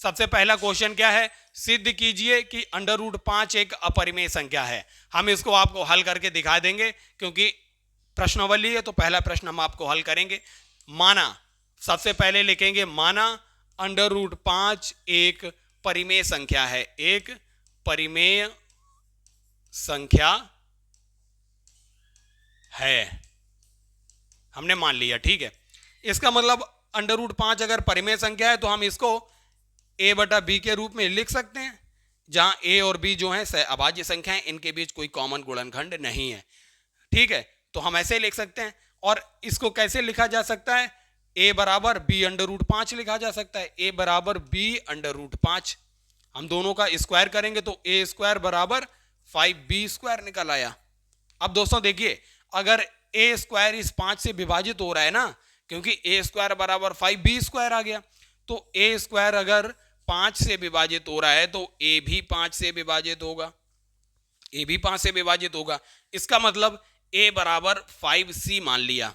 सबसे पहला क्वेश्चन क्या है, सिद्ध कीजिए कि अंडर रूट 5 एक अपरिमेय संख्या है। हम इसको आपको हल करके दिखा देंगे क्योंकि प्रश्नावली है, तो पहला प्रश्न हम आपको हल करेंगे। माना, सबसे पहले लिखेंगे माना अंडर रूट 5 एक परिमेय संख्या है, एक परिमेय संख्या है, हमने मान लिया, ठीक है। इसका मतलब अंडर रूट 5 अगर परिमेय संख्या है तो हम इसको a बटा b के रूप में लिख सकते हैं, जहां a और b जो है अभाज्य संख्या है, इनके बीच कोई कॉमन गुणनखंड नहीं है, ठीक है। तो हम ऐसे लिख सकते हैं। और इसको कैसे लिखा जा सकता है, a बराबर b अंडर रूट 5 लिखा जा सकता है, a बराबर b अंडर रूट 5। हम दोनों का स्क्वायर करेंगे तो a स्क्वायर बराबर 5b स्क्वायर निकल आया। अब दोस्तों देखिए, अगर a स्क्वायर इस 5 से विभाजित हो रहा है ना, क्योंकि a स्क्वायर बराबर 5b स्क्वायर आ गया, तो a स्क्वायर अगर 5 से विभाजित हो रहा है तो a भी 5 से विभाजित होगा, a भी 5 से विभाजित होगा। इसका मतलब a बराबर 5c मान लिया,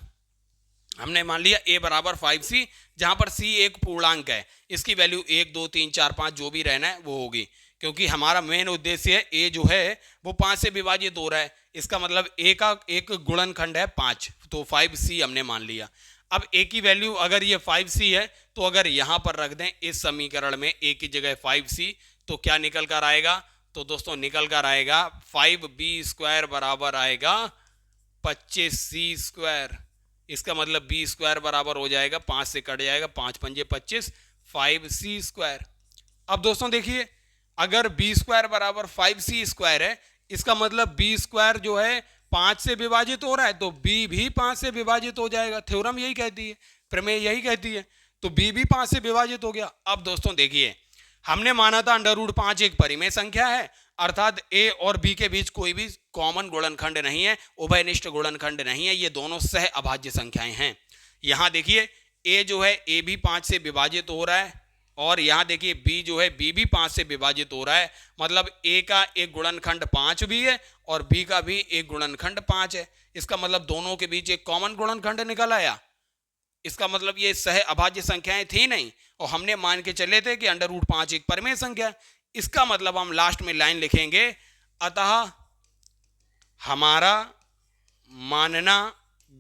हमने मान लिया a बराबर 5c, जहां पर c एक पूर्णांक है, इसकी वैल्यू 1 2 3 4 5 जो भी रहना है वो होगी, क्योंकि हमारा मेन उद्देश्य है a जो है वो 5 से विभाजित हो रहा है, इसका मतलब a का एक गुणनखंड है 5, तो 5c हमने मान लिया। अब a की वैल्यू अगर ये 5c है तो अगर यहां पर रख दें इस समीकरण में a की जगह 5c, तो क्या निकल कर आएगा, तो दोस्तों निकल कर आएगा 5b स्क्वायर बराबर आएगा 25c स्क्वायर। इसका मतलब b स्क्वायर बराबर हो जाएगा, 5 से कट जाएगा, 5 पंजे 25, 5c स्क्वायर। अब दोस्तों देखिए, अगर b स्क्वायर बराबर 5c स्क्वायर है, इसका मतलब b स्क्वायर जो है 5 से विभाजित हो रहा है, तो b भी 5 से विभाजित हो जाएगा। थ्योरम यही कहती है, प्रमेय यही कहती है, तो b भी 5 से विभाजित हो गया। अब दोस्तों देखिए, हमने माना था अंडर रूट 5 एक परिमेय संख्या है, अर्थात a और b के बीच कोई भी कॉमन गुणनखंड नहीं है, उभयनिष्ठ गुणनखंड नहीं है, ये दोनों सह अभाज्य संख्याएं हैं। यहां देखिए a जो है a भी 5 से विभाजित हो रहा है, और यहां देखिए b जो है b भी 5 से विभाजित हो रहा है, मतलब a का एक गुणनखंड 5 भी है और b का भी एक गुणनखंड 5 है। इसका मतलब दोनों के बीच एक कॉमन गुणनखंड निकल आया। इसका मतलब ये सह अभाज्य संख्याएं थी नहीं, और हमने मान के चले थे कि अंडर रूट 5 एक परिमेय संख्या। इसका मतलब हम लास्ट में लाइन लिखेंगे, अतः हमारा मानना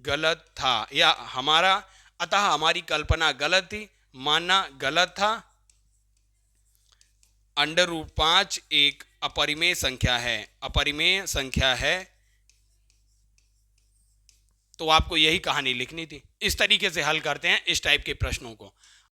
गलत था, या अतः हमारी कल्पना गलत थी, मानना गलत था, अंडर रूट 5 एक अपरिमेय संख्या है, अपरिमेय संख्या है। तो आपको यही कहानी लिखनी थी। इस तरीके से हल करते हैं इस टाइप के प्रश्नों को।